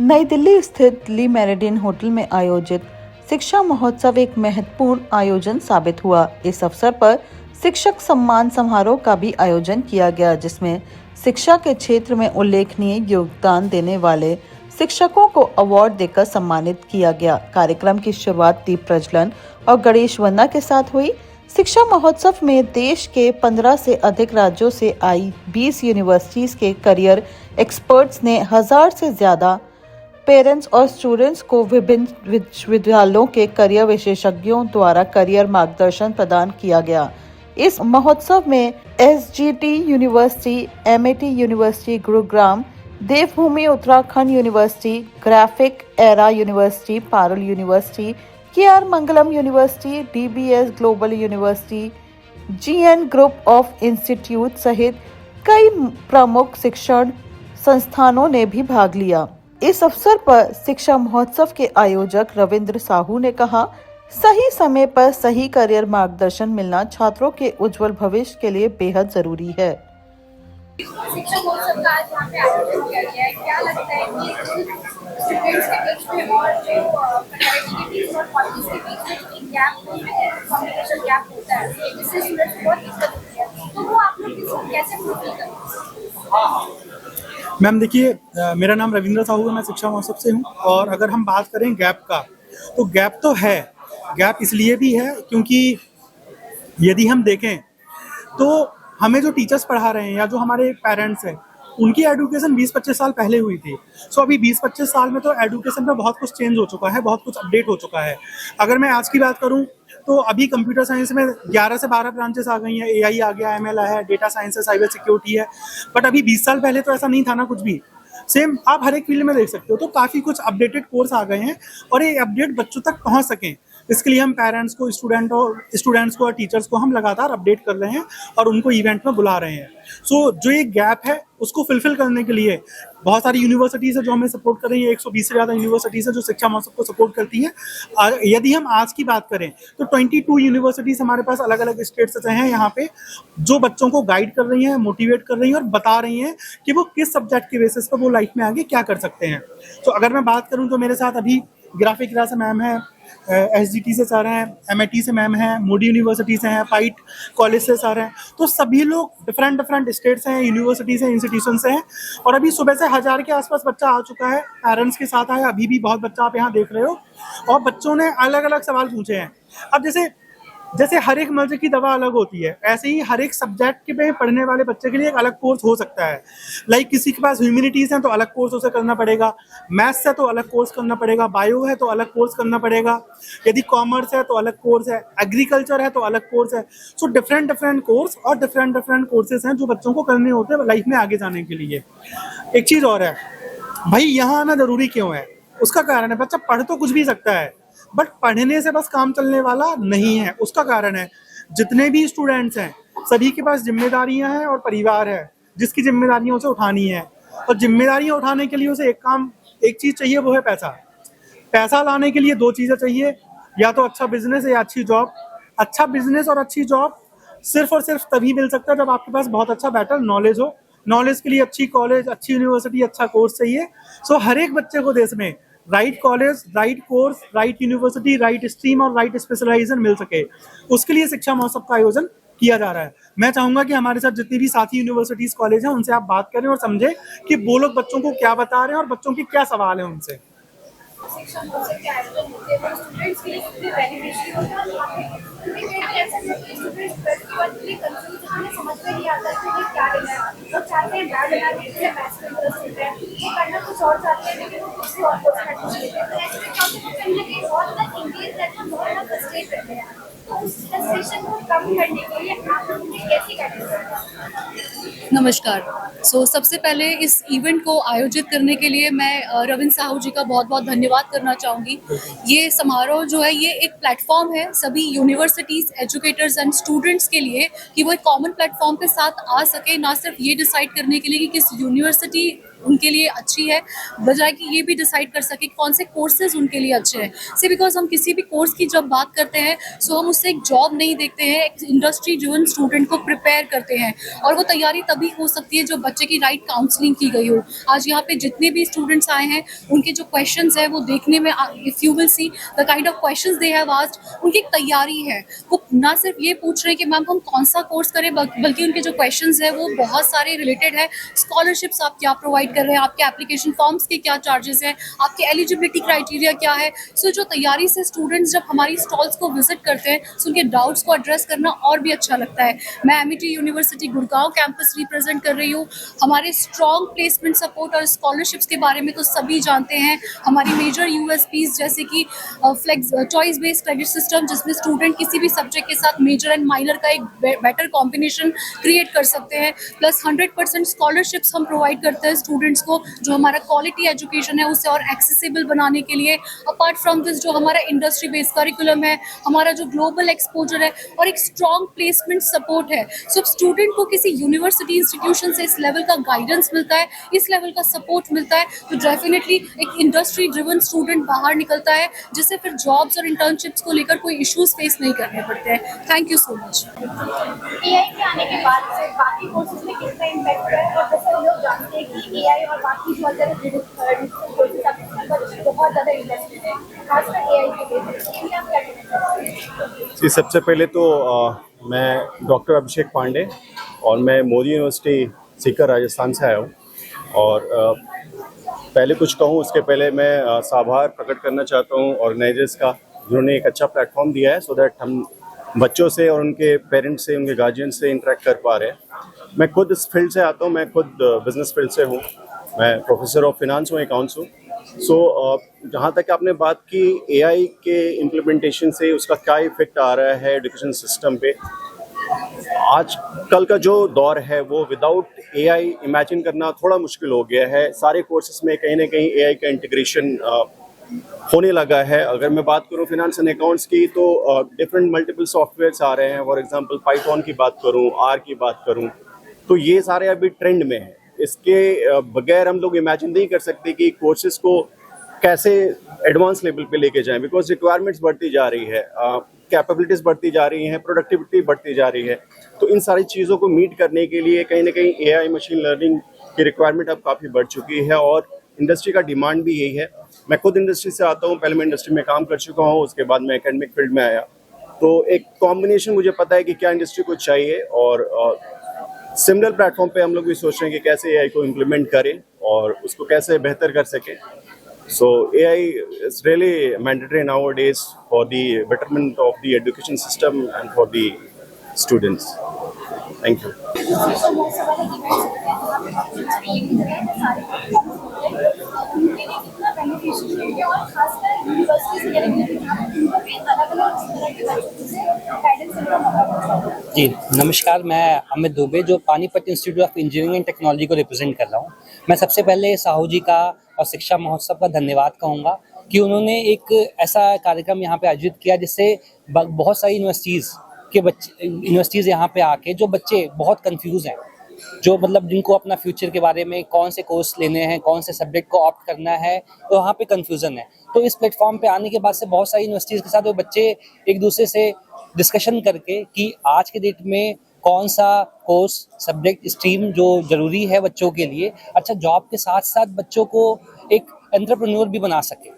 नई दिल्ली स्थित ली meridian hotel में आयोजित शिक्षा महोत्सव एक महत्वपूर्ण आयोजन साबित हुआ। इस अवसर पर शिक्षक सम्मान समारोह का भी आयोजन किया गया, जिसमें शिक्षा के क्षेत्र में उल्लेखनीय योगदान देने वाले शिक्षकों को अवार्ड देकर सम्मानित किया गया। कार्यक्रम की शुरुआत दीप प्रज्वलन और गणेश वंदना के साथ हुई। शिक्षा महोत्सव में देश के 15 से अधिक राज्यों से आई 20 यूनिवर्सिटीज के करियर एक्सपर्ट्स ने 1000 से ज्यादा पेरेंट्स और स्टूडेंट्स को विभिन्न विश्वविद्यालयों के करियर विशेषज्ञों द्वारा करियर मार्गदर्शन प्रदान किया गया। इस महोत्सव में SGT university, MIT university Gurugram, Devbhoomi Uttarakhand university, Graphic Era university, Parul university, KR Mangalam university, DBS global university, GN group of institute सहित कई प्रमुख शिक्षण संस्थानों ने भी भाग लिया। इस अवसर पर शिक्षा महोत्सव के आयोजक रविंद्र साहू ने कहा, सही समय पर सही करियर मार्गदर्शन मिलना छात्रों के उज्जवल भविष्य के लिए बेहद जरूरी है। शिक्षा महोत्सव का आज यहाँ पे आयोजन किया गया है। क्या लगता है कि स्टूडेंट्स के बीच में और जो फैकल्टी के बीच और कॉलेज के बीच में जो एक गैप कम्युनिकेशन गैप होता है, जिससे स्टूडेंट्स को बहुत दिक्कत होती है, तो वो आप लोग इसको कैसे फुलफिल करेंगे? मैम देखिए, मेरा नाम रविंद्र साहू है, मैं शिक्षा महोत्सव से हूँ। और अगर हम बात करें गैप का, तो गैप तो है। गैप इसलिए भी है क्योंकि यदि हम देखें तो हमें जो टीचर्स पढ़ा रहे हैं या जो हमारे पेरेंट्स हैं, उनकी एजुकेशन 20-25 साल पहले हुई थी। सो अभी 20-25 साल में तो एजुकेशन में बहुत कुछ चेंज हो चुका है, बहुत कुछ अपडेट हो चुका है। अगर मैं आज की बात करूं तो अभी कंप्यूटर साइंस में 11 से 12 ब्रांचेस आ गई हैं। एआई आ गया, एमएल है, डेटा साइंस है, साइबर सिक्योरिटी है। बट अभी 20 साल पहले तो ऐसा नहीं था ना कुछ भी। सेम आप हर एक फील्ड में देख सकते हो। तो काफ़ी कुछ अपडेटेड कोर्स आ गए हैं और ये अपडेट बच्चों तक पहुंच सकें, इसके लिए हम पेरेंट्स को, स्टूडेंट्स को और टीचर्स को हम लगातार अपडेट कर रहे हैं और उनको इवेंट में बुला रहे हैं। सो जो एक गैप है उसको फुलफिल करने के लिए बहुत सारी यूनिवर्सिटीज़ है जो हमें सपोर्ट कर रही है। 120 से ज़्यादा यूनिवर्सिटीज़ है जो शिक्षा महोत्सव को सपोर्ट करती हैं। यदि हम आज की बात करें तो 22 यूनिवर्सिटीज़ हमारे पास अलग अलग स्टेट्स से हैं यहाँ पे, जो बच्चों को गाइड कर रही हैं, मोटिवेट कर रही हैं और बता रही हैं कि वो किस सब्जेक्ट के बेसिस पर वो लाइफ में आगे क्या कर सकते हैं। तो अगर मैं बात करूँ तो मेरे साथ अभी ग्राफिक एरा से मैम है, एसजीटी से सर हैं, एमआईटी से मैम हैं, मोडी यूनिवर्सिटी से हैं, पाइट कॉलेज से सर हैं। तो सभी लोग डिफरेंट स्टेट्स हैं, यूनिवर्सिटी से, इंस्टीट्यूशन से हैं। और अभी सुबह से 1000 के आसपास बच्चा आ चुका है, पेरेंट्स के साथ आया। अभी भी बहुत बच्चा आप यहाँ देख रहे हो और बच्चों ने अलग अलग सवाल पूछे हैं। अब जैसे हर एक मर्ज की दवा अलग होती है, ऐसे ही हर एक सब्जेक्ट में पढ़ने वाले बच्चे के लिए एक अलग कोर्स हो सकता है। लाइक किसी के पास ह्यूमैनिटीज़ हैं तो अलग कोर्स उसे करना पड़ेगा, मैथ्स है तो अलग कोर्स करना पड़ेगा, बायो है तो अलग कोर्स करना पड़ेगा, यदि कॉमर्स है तो अलग कोर्स है, एग्रीकल्चर है तो अलग कोर्स है। सो डिफरेंट कोर्स और डिफरेंट कोर्सेज हैं जो बच्चों को करने होते हैं लाइफ में आगे जाने के लिए। एक चीज़ और है, भाई यहाँ आना ज़रूरी क्यों है? उसका कारण है, बच्चा पढ़ तो कुछ भी सकता है बट पढ़ने से बस काम चलने वाला नहीं है। उसका कारण है जितने भी स्टूडेंट्स हैं सभी के पास जिम्मेदारियां हैं और परिवार है जिसकी जिम्मेदारियां उसे उठानी है। और जिम्मेदारियां उठाने के लिए उसे एक चीज़ चाहिए, वो है पैसा। पैसा लाने के लिए 2 चीज़ें चाहिए, या तो अच्छा बिजनेस या अच्छी जॉब। अच्छा बिजनेस और अच्छी जॉब सिर्फ और सिर्फ तभी मिल सकता है जब आपके पास बहुत अच्छा बेटर नॉलेज हो। नॉलेज के लिए अच्छी कॉलेज, अच्छी यूनिवर्सिटी, अच्छा कोर्स चाहिए। सो हर एक बच्चे को देश में right college, right course, right university, right stream और राइट स्पेशलाइजेशन मिल सके, उसके लिए शिक्षा महोत्सव का आयोजन किया जा रहा है। मैं चाहूंगा कि हमारे साथ जितनी भी साथी यूनिवर्सिटीज, कॉलेज हैं, उनसे आप बात करें और समझें कि वो लोग बच्चों को क्या बता रहे हैं और बच्चों के क्या सवाल हैं उनसे। शिक्षा महोत्सव के आयोजन होते हैं वो स्टूडेंट्स के लिए कितने बेनिफिशियल होता है, क्योंकि कई बार ऐसा होता है कि स्टूडेंट्स प्रैक्टिकली कंफ्यूज होते हैं, समझ में नहीं आता कि उन्हें क्या लेना है। वो चाहते हैं बैड लेना, देखते हैं मैथ्स में इंटरेस्ट होता है, वो करना कुछ और चाहते हैं लेकिन वो किसी और कोर्स में एडमिशन लेते हैं। तो ऐसे में क्या होता है, वो कहीं ना कहीं बहुत ज़्यादा इंगेज रहते हैं, बहुत ज़्यादा फ्रस्ट्रेट रहते हैं। तो उस फ्रस्ट्रेशन को कम करने के लिए आप लोगों ने कैसी गाइडेंस? नमस्कार। सबसे पहले इस इवेंट को आयोजित करने के लिए मैं रविंद्र साहू जी का बहुत बहुत धन्यवाद करना चाहूँगी। ये समारोह जो है ये एक प्लेटफॉर्म है सभी यूनिवर्सिटीज़, एजुकेटर्स एंड स्टूडेंट्स के लिए कि वो एक कॉमन प्लेटफॉर्म पे साथ आ सके, ना सिर्फ ये डिसाइड करने के लिए कि किस यूनिवर्सिटी उनके लिए अच्छी है, बजाय कि ये भी डिसाइड कर सके कौन से कोर्सेज उनके लिए अच्छे हैं। से बिकॉज हम किसी भी कोर्स की जब बात करते हैं सो हम उससे एक जॉब नहीं देखते हैं, एक इंडस्ट्री ड्रिवन स्टूडेंट को प्रिपेयर करते हैं, और वो तैयारी तभी हो सकती है जब बच्चे की राइट काउंसलिंग की गई हो। आज यहाँ पे जितने भी स्टूडेंट्स आए हैं उनके जो क्वेश्चंस है वो देखने में, if you will see the kind of questions they have asked, उनकी एक तैयारी है। वो ना सिर्फ ये पूछ रहे हैं कि मैम हम कौन सा कोर्स करें, बल्कि उनके जो क्वेश्चंस है वो बहुत सारे रिलेटेड है। स्कॉलरशिप्स आप क्या प्रोवाइड कर रहे हैं, आपके एप्लीकेशन फॉर्म्स के क्या चार्जेस हैं, आपके एलिजिबिलिटी क्राइटेरिया क्या है। सो जो तैयारी से स्टूडेंट्स जब हमारी स्टॉल्स को विजिट करते हैं सो उनके डाउट्स को एड्रेस करना और भी अच्छा लगता है। मैं Amity university Gurgaon campus represent कर रही हूँ। हमारे स्ट्रॉन्ग प्लेसमेंट सपोर्ट और स्कॉलरशिप्स के बारे में तो सभी जानते हैं। हमारी मेजर यूएसपीज जैसे कि flex choice based credit system, जिसमें स्टूडेंट किसी भी सब्जेक्ट के साथ मेजर एंड माइनर का एक बेटर कॉम्बिनेशन क्रिएट कर सकते हैं, प्लस 100% स्कॉलरशिप्स हम प्रोवाइड करते हैं स्टूडेंट्स को, जो हमारा क्वालिटी एजुकेशन है उसे और एक्सेसिबल बनाने के लिए। अपार्ट फ्रॉम दिस जो हमारा इंडस्ट्री बेस्ड करिकुलम है, हमारा जो ग्लोबल एक्सपोजर है और एक स्ट्रॉन्ग प्लेसमेंट सपोर्ट है। सो स्टूडेंट को किसी यूनिवर्सिटी इंस्टीट्यूशन से इस लेवल का गाइडेंस मिलता है, इस लेवल का सपोर्ट मिलता है, तो डेफिनेटली एक इंडस्ट्री ड्रिवन स्टूडेंट बाहर निकलता है, जिससे फिर जॉब्स और इंटर्नशिप्स को लेकर कोई इश्यूज फेस नहीं करने पड़ते हैं। Thank you so much. AI के आने के बाद से बाकी कोर्सेज में कितना इम्पैक्ट हुआ है, और जैसे हम लोग जानते हैं कि एआई और बाकी जो अदर कोर्सेज आप बहुत ज़्यादा इंटरेस्टेड है, खासकर एआई के बेसिस पे, आप क्या कहना चाहते हैं? जी, सबसे पहले तो मैं डॉक्टर अभिषेक पांडे और मैं मोदी यूनिवर्सिटी सीकर राजस्थान से आया हूँ। और पहले कुछ कहूँ उसके पहले मैं आभार प्रकट करना चाहता हूँ ऑर्गेनाइजर्स का, जिन्होंने एक अच्छा प्लेटफॉर्म दिया है सो दैट हम बच्चों से और उनके पेरेंट्स से, उनके गार्जियन से इंटरेक्ट कर पा रहे हैं। मैं खुद इस फील्ड से आता हूँ, मैं खुद बिजनेस फील्ड से हूँ, मैं प्रोफेसर ऑफ फिनांस हूँ, अकाउंट्स हूँ। सो जहाँ तक आपने बात की एआई के इम्प्लीमेंटेशन से उसका क्या इफेक्ट आ रहा है एजुकेशन सिस्टम पे, आज कल का जो दौर है वो विदाउट एआई इमेजिन करना थोड़ा मुश्किल हो गया है। सारे कोर्सेज में कहीं ना कहीं एआई का इंटीग्रेशन होने लगा है। अगर मैं बात करूं फाइनेंस एंड अकाउंट्स की तो डिफरेंट मल्टीपल सॉफ्टवेयर्स आ रहे हैं। फॉर एग्जांपल पाइथन की बात करूं, आर की बात करूं, तो ये सारे अभी ट्रेंड में है। इसके बगैर हम लोग इमेजिन नहीं कर सकते कि कोर्सेज को कैसे एडवांस लेवल पे लेके जाएं, बिकॉज रिक्वायरमेंट्स बढ़ती जा रही है, कैपेबिलिटीज़ बढ़ती जा रही हैं, प्रोडक्टिविटी बढ़ती जा रही है। तो इन सारी चीज़ों को मीट करने के लिए कहीं ना कहीं एआई मशीन लर्निंग की रिक्वायरमेंट अब काफ़ी बढ़ चुकी है और इंडस्ट्री का डिमांड भी यही है। मैं खुद इंडस्ट्री से आता हूँ, पहले मैं इंडस्ट्री में काम कर चुका हूँ, उसके बाद मैं एकेडमिक फील्ड में आया, तो एक कॉम्बिनेशन मुझे पता है कि क्या इंडस्ट्री को चाहिए। और सिमिलर प्लेटफॉर्म पे हम लोग भी सोच रहे हैं कि कैसे एआई को इम्प्लीमेंट करें और उसको कैसे बेहतर कर सकें। So AI is really mandatory nowadays for the betterment of the education system and for the students. Thank you. तो बहुत सारे इवेंट्स होते हैं जहाँ पे बच्चे एक ही जगह पे सारे प्लेटफॉर्म्स होते हैं, उनके लिए कितना बेनिफिशियल है, और खासकर यूनिवर्सिटीज वगैरह के लिए जहाँ पे उनको भी अलग-अलग तरह के बच्चों से गाइडेंस का मौका मिलता है। जी नमस्कार, मैं अमित दुबे जो Panipat institute of engineering and technology को रिप्रेजेंट कर रहा हूँ। मैं सबसे पहले साहू जी का और शिक्षा महोत्सव का धन्यवाद कहूँगा कि उन्होंने एक ऐसा कार्यक्रम यहाँ पे आयोजित किया जिससे बहुत सारी यूनिवर्सिटीज़ यहाँ पे आके जो बच्चे बहुत कंफ्यूज हैं, जो मतलब जिनको अपना फ्यूचर के बारे में कौन से कोर्स लेने हैं, कौन से सब्जेक्ट को ऑप्ट करना है, तो वहाँ पे कंफ्यूजन है। तो इस प्लेटफॉर्म पे आने के बाद से बहुत सारी यूनिवर्सिटीज़ के साथ वो बच्चे एक दूसरे से डिस्कशन करके कि आज के डेट में कौन सा कोर्स, सब्जेक्ट, स्ट्रीम जो ज़रूरी है बच्चों के लिए, अच्छा जॉब के साथ साथ बच्चों को एक एंटरप्रेन्योर भी बना सके।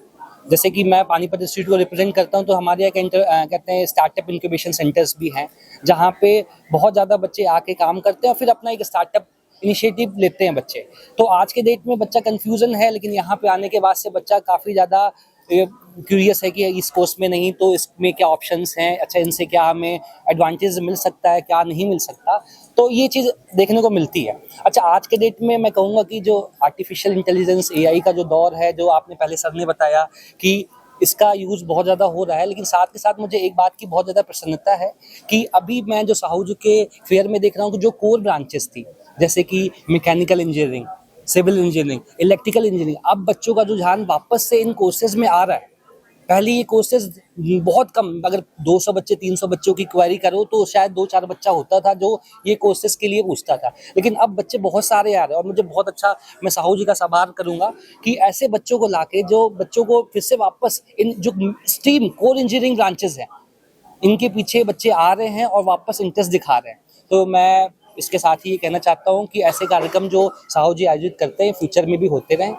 जैसे कि मैं पानीपत इंस्टीट्यूट को रिप्रेजेंट करता हूं, तो हमारे यहाँ कहते हैं स्टार्टअप इंक्यूबेशन सेंटर्स भी हैं, जहां पे बहुत ज़्यादा बच्चे आके काम करते हैं और फिर अपना एक स्टार्टअप इनिशिएटिव लेते हैं बच्चे। तो आज के डेट में बच्चा कन्फ्यूज़न है, लेकिन यहाँ पे आने के बाद से बच्चा काफ़ी ज़्यादा क्यूरियस है कि इस कोर्स में नहीं तो इसमें क्या ऑप्शंस हैं, अच्छा इनसे क्या हमें एडवांटेज मिल सकता है, क्या नहीं मिल सकता, तो ये चीज़ देखने को मिलती है। अच्छा आज के डेट में मैं कहूँगा कि जो आर्टिफिशियल इंटेलिजेंस एआई का जो दौर है, जो आपने पहले सर ने बताया कि इसका यूज़ बहुत ज़्यादा हो रहा है, लेकिन साथ के साथ मुझे एक बात की बहुत ज़्यादा प्रसन्नता है कि अभी मैं जो साहू जी के फेयर में देख रहा हूँ कि जो कोर ब्रांचेस थी जैसे कि mechanical engineering, civil engineering, electrical engineering, अब बच्चों का जो ध्यान वापस से इन कोर्सेज में आ रहा है। पहले ये कोर्सेज बहुत कम, अगर 200 बच्चे 300 बच्चों की क्वेरी करो तो शायद 2-4 बच्चा होता था जो ये कोर्सेज के लिए पूछता था, लेकिन अब बच्चे बहुत सारे आ रहे हैं। और मुझे बहुत अच्छा, मैं साहू जी का आभार करूंगा कि ऐसे बच्चों को लाके जो बच्चों को फिर से वापस इन जो स्ट्रीम कोर इंजीनियरिंग ब्रांचेस हैं इनके पीछे बच्चे आ रहे हैं और वापस इंटरेस्ट दिखा रहे हैं। तो मैं इसके साथ ही ये कहना चाहता हूँ कि ऐसे कार्यक्रम जो साहू जी आयोजित करते हैं फ्यूचर में भी होते रहें।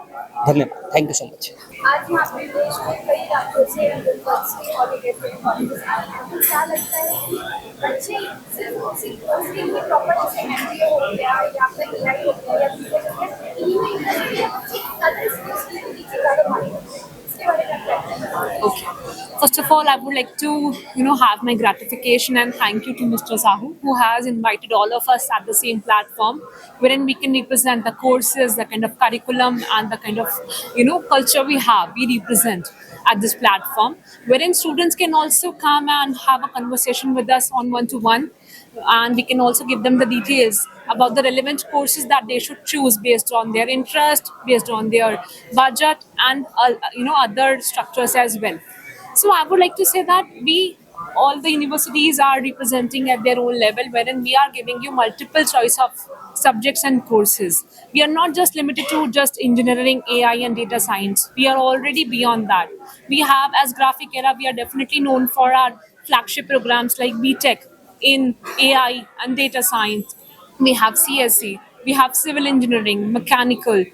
धन्यवाद, थैंक यू सो मच। आज यहाँ पे देश में कई राज्यों से यूनिवर्सिटी कॉलेजेस कॉलेजेस आए हैं, तो क्या लगता है कि बच्चे सिर्फ उसी कोर्स के लिए प्रॉपर जैसे MBA हो गया या फिर AI हो गया या BTech हो गया, इन्हीं में इंटरेस्ट है बच्चे अदर स्किल्स के पीछे ज़्यादा भाग लेते हैं, इसके बारे में क्या कहते हैं? Okay. First of all, I would like to, have my gratification and thank you to Mr. Sahu, who has invited all of us at the same platform, wherein we can represent the courses, the kind of curriculum, and the kind of, culture we have. We represent at this platform, wherein students can also come and have a conversation with us on one-to-one, and we can also give them the details about the relevant courses that they should choose based on their interest, based on their budget, and other structures as well. So I would like to say that all the universities are representing at their own level, wherein we are giving you multiple choice of subjects and courses. We are not just limited to just engineering, AI, and data science. We are already beyond that. We have, as Graphic Era, we are definitely known for our flagship programs like BTech in AI and data science. We have CSE, we have civil engineering, mechanical,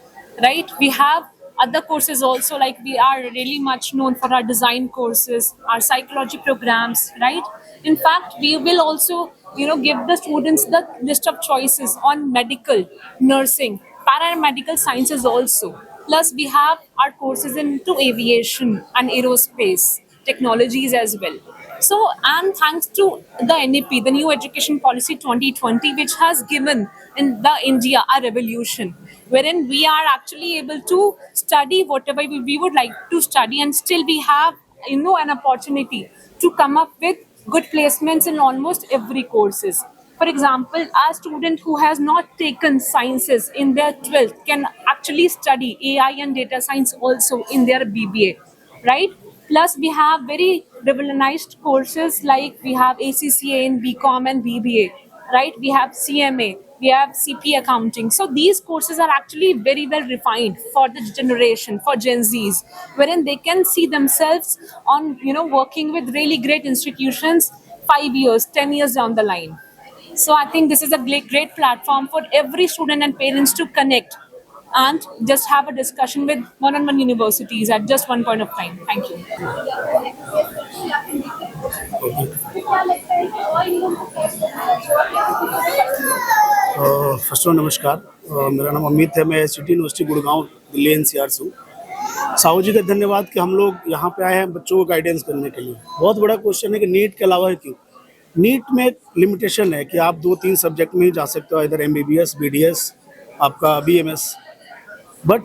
right? We have other courses also, like we are really much known for our design courses, our psychology programs, right? In fact, we will also give the students the list of choices on medical, nursing, paramedical sciences also. Plus we have our courses into aviation and aerospace technologies as well. So, and thanks to the NEP, the New Education Policy 2020, which has given in the India a revolution, wherein we are actually able to study whatever we would like to study, and still we have an opportunity to come up with good placements in almost every courses. For example, a student who has not taken sciences in their 12th can actually study AI and data science also in their BBA, right? Plus, we have very revolutionized courses like we have ACCA in BCom and BBA, right? We have CMA, we have CP accounting. So these courses are actually very well refined for the generation, for Gen Zs, wherein they can see themselves on, working with really great institutions 5 years, 10 years down the line. So I think this is a great platform for every student and parents to connect and just have a discussion with one-on-one universities at just one point of time. Thank you. क्या लगता है कि और लोगों को कैसे first of नमस्कार। मेरा नाम अमित है, मैं city university Gurgaon Delhi NCR से हूँ। साहू जी का धन्यवाद कि हम लोग यहाँ पे आए हैं बच्चों को गाइडेंस करने के लिए। बहुत बड़ा क्वेश्चन है कि नीट के अलावा है क्यों। नीट में एक लिमिटेशन है कि आप 2-3 सब्जेक्ट में ही जा सकते हो, इधर MBBS, BDS, आपका BMS। बट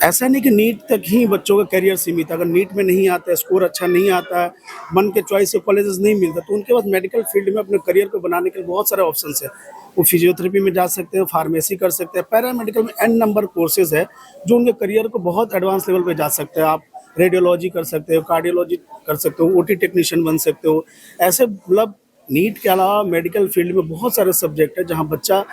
ऐसा नहीं कि नीट तक ही बच्चों का करियर सीमित है। अगर नीट में नहीं आता है, स्कोर अच्छा नहीं आता है, मन के चॉइस से कॉलेजेस नहीं मिलता, तो उनके पास मेडिकल फील्ड में अपने करियर को बनाने के लिए बहुत सारे ऑप्शंस है। वो फिजियोथेरेपी में जा सकते हैं, फार्मेसी कर सकते हैं, पैरामेडिकल में n नंबर कोर्सेज है जो उनके करियर को बहुत एडवांस लेवल पे जा सकते हैं। आप रेडियोलॉजी कर सकते हो, कार्डियोलॉजी कर सकते हो, OT टेक्नीशियन बन सकते हो। ऐसे मतलब नीट के अलावा मेडिकल फील्ड में बहुत सारे सब्जेक्ट है जहाँ बच्चा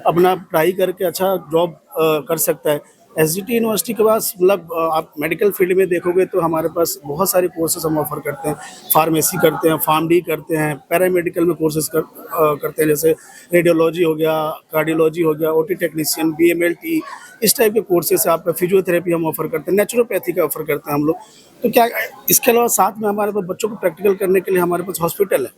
अपना पढ़ाई करके अच्छा जॉब कर सकता है। SGT यूनिवर्सिटी के पास मतलब आप मेडिकल फील्ड में देखोगे तो हमारे पास बहुत सारे कोर्सेज हम ऑफर करते हैं। फार्मेसी करते हैं, PharmD करते हैं, पैरामेडिकल में कोर्सेज करते हैं, जैसे रेडियोलॉजी हो गया, कार्डियोलॉजी हो गया, OT टेक्नीशियन, BMLT, इस टाइप के कोर्सेज। आपका फिजियोथेरेपी हम ऑफर करते हैं, नेचुरोपैथी का ऑफर करते हैं हम लोग। तो क्या इसके अलावा साथ में हमारे पास बच्चों को प्रैक्टिकल करने के लिए हमारे पास हॉस्पिटल है,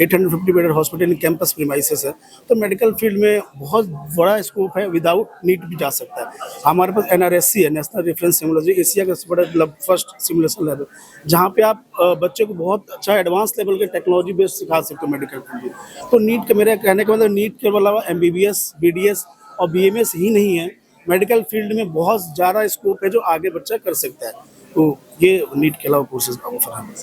850 bedded hospital in campus premises है। तो मेडिकल फील्ड में बहुत बड़ा स्कोप है, विदाउट नीट भी जा सकता है। हमारे पास NRSC है, नेशनल रेफरेंस सिमुलेशन, एशिया का बड़ा फर्स्ट सिमुलेशन लैब है, जहाँ पे आप बच्चे को बहुत अच्छा एडवांस लेवल के टेक्नोलॉजी बेस्ड सिखा सकते हो मेडिकल फील्ड में। तो नीट के मेरे कहने का मतलब नीट के अलावा MBBS, BDS और BMS ही नहीं है, मेडिकल फील्ड में बहुत ज़्यादा स्कोप है जो आगे बच्चा कर सकता है। तो ये नीट के अलावा कोर्सेज ऑफर है।